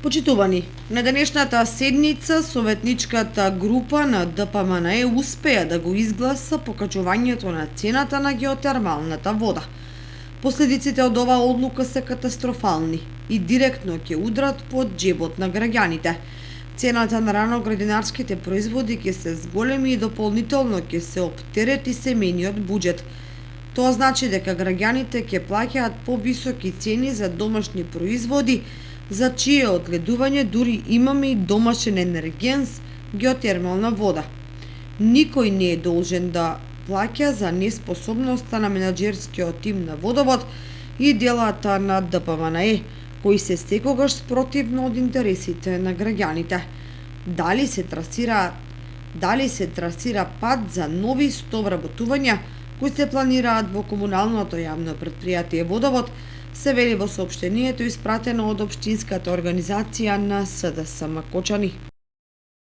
Почитувани, на денешната седница советничката група на ДПМНЕ успеа да го изгласа покачувањето на цената на геотермалната вода. Последиците од оваа одлука се катастрофални и директно ќе удрат по џебот на граѓаните. Цената на раноградинарските производи ќе се зголеми и дополнително ќе се оптерети семејниот буџет. Тоа значи дека граѓаните ќе плаќаат повисоки цени за домашни производи, за чие одгледување дури имаме и домашен енергенс, геотермална вода. Никој не е должен да плаќа за неспособноста на менаџерскиот тим на Водовод и делата на ДПМНЕ, кои се секогаш спротивно од интересите на граѓаните. Дали се трасира пат за нови стовработувања кои се планираат во комуналното јавно претпријатие Водовод, се вели во соопштението испратено од Општинската организација на СДС Макочани.